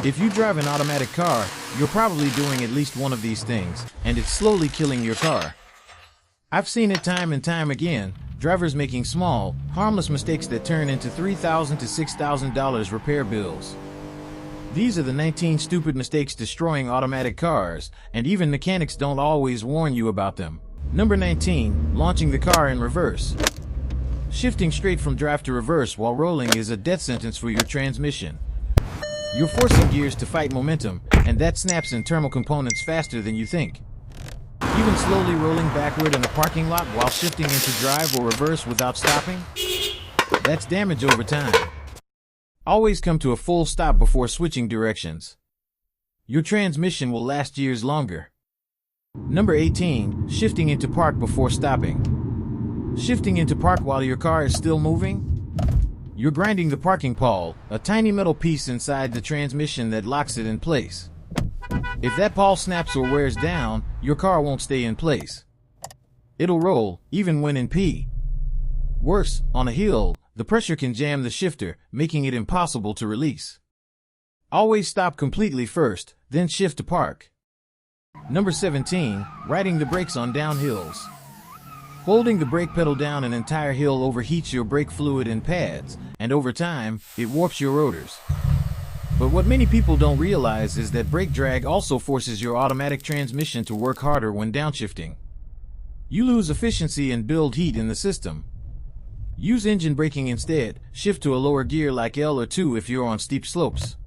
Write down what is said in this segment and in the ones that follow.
If you drive an automatic car, you're probably doing at least one of these things, and it's slowly killing your car. I've seen it time and time again, drivers making small, harmless mistakes that turn into $3,000 to $6,000 repair bills. These are the 19 stupid mistakes destroying automatic cars, and even mechanics don't always warn you about them. Number 19, launching the car in reverse. Shifting straight from drive to reverse while rolling is a death sentence for your transmission. You're forcing gears to fight momentum, and that snaps internal components faster than you think. Even slowly rolling backward in a parking lot while shifting into drive or reverse without stopping? That's damage over time. Always come to a full stop before switching directions. Your transmission will last years longer. Number 18, shifting into park before stopping. Shifting into park while your car is still moving? You're grinding the parking pawl, a tiny metal piece inside the transmission that locks it in place. If that pawl snaps or wears down, your car won't stay in place. It'll roll, even when in P. Worse, on a hill, the pressure can jam the shifter, making it impossible to release. Always stop completely first, then shift to park. Number 17, riding the brakes on downhills. Holding the brake pedal down an entire hill overheats your brake fluid and pads, and over time, it warps your rotors. But what many people don't realize is that brake drag also forces your automatic transmission to work harder when downshifting. You lose efficiency and build heat in the system. Use engine braking instead. Shift to a lower gear like L or 2 if you're on steep slopes.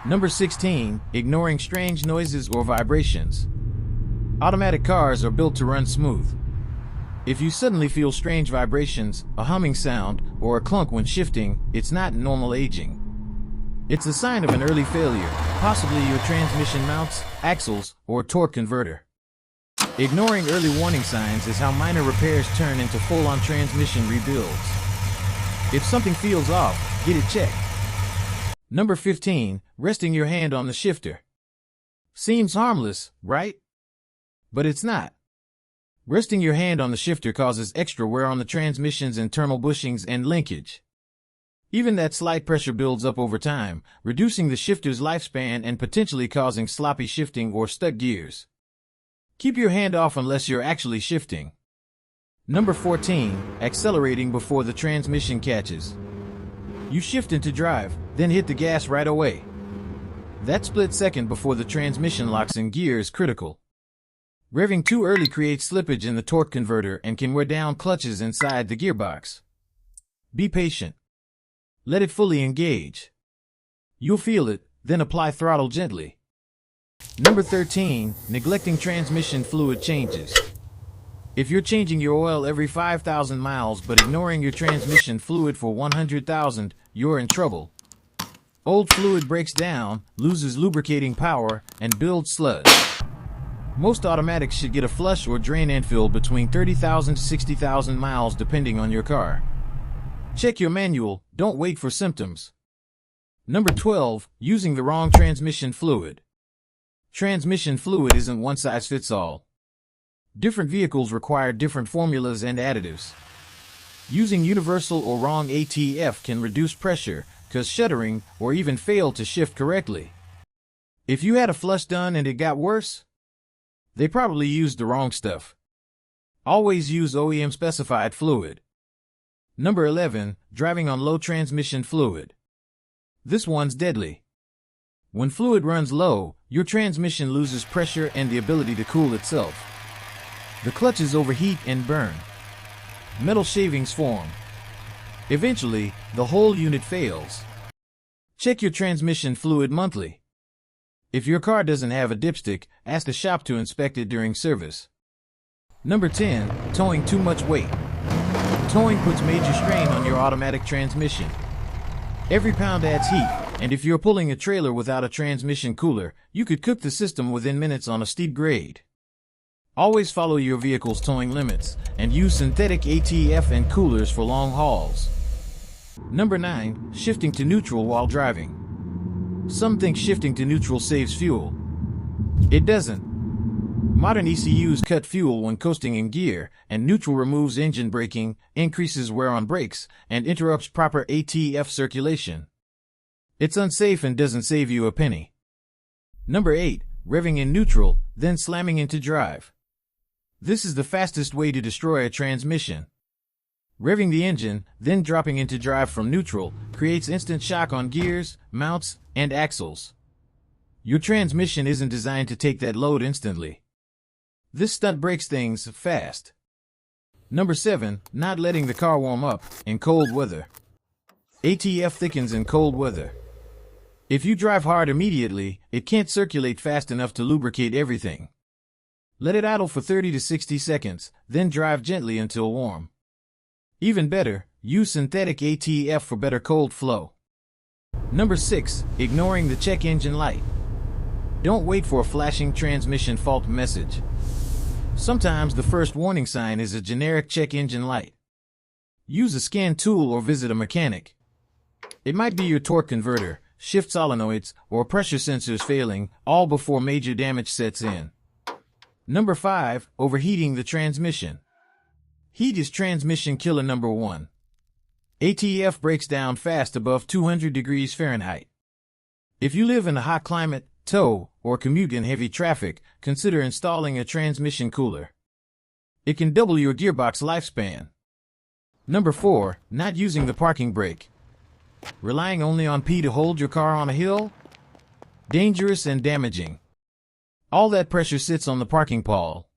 Number 16, ignoring strange noises or vibrations. Automatic cars are built to run smooth. If you suddenly feel strange vibrations, a humming sound, or a clunk when shifting, it's not normal aging. It's a sign of an early failure, possibly your transmission mounts, axles, or torque converter. Ignoring early warning signs is how minor repairs turn into full-on transmission rebuilds. If something feels off, get it checked. Number 15, resting your hand on the shifter. Seems harmless, right? But it's not. Resting your hand on the shifter causes extra wear on the transmission's internal bushings and linkage. Even that slight pressure builds up over time, reducing the shifter's lifespan and potentially causing sloppy shifting or stuck gears. Keep your hand off unless you're actually shifting. Number 14, accelerating before the transmission catches. You shift into drive, then hit the gas right away. That split second before the transmission locks in gear is critical. Revving too early creates slippage in the torque converter and can wear down clutches inside the gearbox. Be patient. Let it fully engage. You'll feel it, then apply throttle gently. Number 13, neglecting transmission fluid changes. If you're changing your oil every 5,000 miles but ignoring your transmission fluid for 100,000, you're in trouble. Old fluid breaks down, loses lubricating power, and builds sludge. Most automatics should get a flush or drain infill between 30,000 to 60,000 miles depending on your car. Check your manual, don't wait for symptoms. Number 12, using the wrong transmission fluid. Transmission fluid isn't one size fits all. Different vehicles require different formulas and additives. Using universal or wrong ATF can reduce pressure, cause shuddering, or even fail to shift correctly. If you had a flush done and it got worse, they probably used the wrong stuff. Always use OEM specified fluid. Number 11, driving on low transmission fluid. This one's deadly. When fluid runs low, your transmission loses pressure and the ability to cool itself. The clutches overheat and burn. Metal shavings form. Eventually, the whole unit fails. Check your transmission fluid monthly. If your car doesn't have a dipstick, ask the shop to inspect it during service. Number 10, towing too much weight. Towing puts major strain on your automatic transmission. Every pound adds heat, and if you're pulling a trailer without a transmission cooler, you could cook the system within minutes on a steep grade. Always follow your vehicle's towing limits, and use synthetic ATF and coolers for long hauls. Number 9, shifting to neutral while driving. Some think shifting to neutral saves fuel. It doesn't. Modern ECUs cut fuel when coasting in gear, and neutral removes engine braking, increases wear on brakes, and interrupts proper ATF circulation. It's unsafe and doesn't save you a penny. Number 8. Revving in neutral, then slamming into drive. This is the fastest way to destroy a transmission. Revving the engine, then dropping into drive from neutral, creates instant shock on gears, mounts, and axles. Your transmission isn't designed to take that load instantly. This stunt breaks things fast. Number 7. Not letting the car warm up in cold weather. ATF thickens in cold weather. If you drive hard immediately, it can't circulate fast enough to lubricate everything. Let it idle for 30 to 60 seconds, then drive gently until warm. Even better, use synthetic ATF for better cold flow. Number 6. Ignoring the check engine light. Don't wait for a flashing transmission fault message. Sometimes the first warning sign is a generic check engine light. Use a scan tool or visit a mechanic. It might be your torque converter, shift solenoids, or pressure sensors failing, all before major damage sets in. Number 5. Overheating the transmission. Heat is transmission killer number 1. ATF breaks down fast above 200 degrees Fahrenheit. If you live in a hot climate, tow, or commute in heavy traffic, consider installing a transmission cooler. It can double your gearbox lifespan. Number 4. Not using the parking brake. Relying only on P to hold your car on a hill? Dangerous and damaging. All that pressure sits on the parking pawl.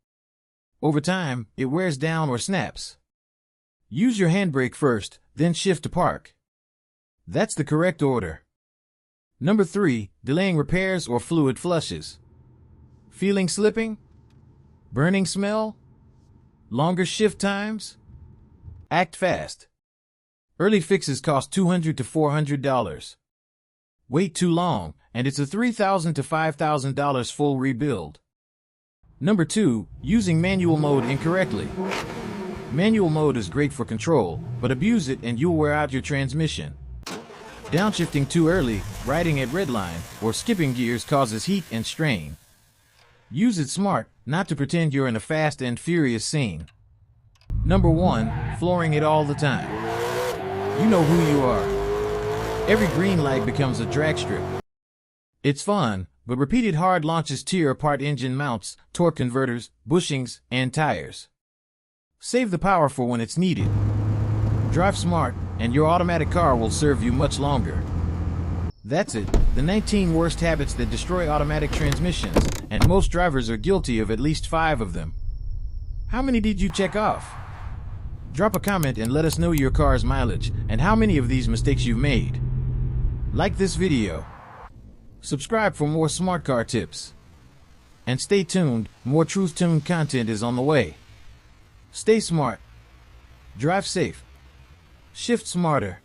Over time, it wears down or snaps. Use your handbrake first, then shift to park. That's the correct order. Number 3. Delaying repairs or fluid flushes. Feeling slipping? Burning smell? Longer shift times? Act fast. Early fixes cost $200 to $400. Wait too long, and it's a $3,000 to $5,000 full rebuild. Number 2. Using manual mode incorrectly. Manual mode is great for control, but abuse it and you'll wear out your transmission. Downshifting too early, riding at redline, or skipping gears causes heat and strain. Use it smart, not to pretend you're in a fast and furious scene. Number 1. Flooring it all the time. You know who you are. Every green light becomes a drag strip. It's fun, but repeated hard launches tear apart engine mounts, torque converters, bushings, and tires. Save the power for when it's needed. Drive smart, and your automatic car will serve you much longer. That's it, the 19 worst habits that destroy automatic transmissions, and most drivers are guilty of at least 5 of them. How many did you check off? Drop a comment and let us know your car's mileage and how many of these mistakes you've made. Like this video. Subscribe for more smart car tips. And stay tuned, more TruthTuned content is on the way. Stay smart. Drive safe. Shift smarter.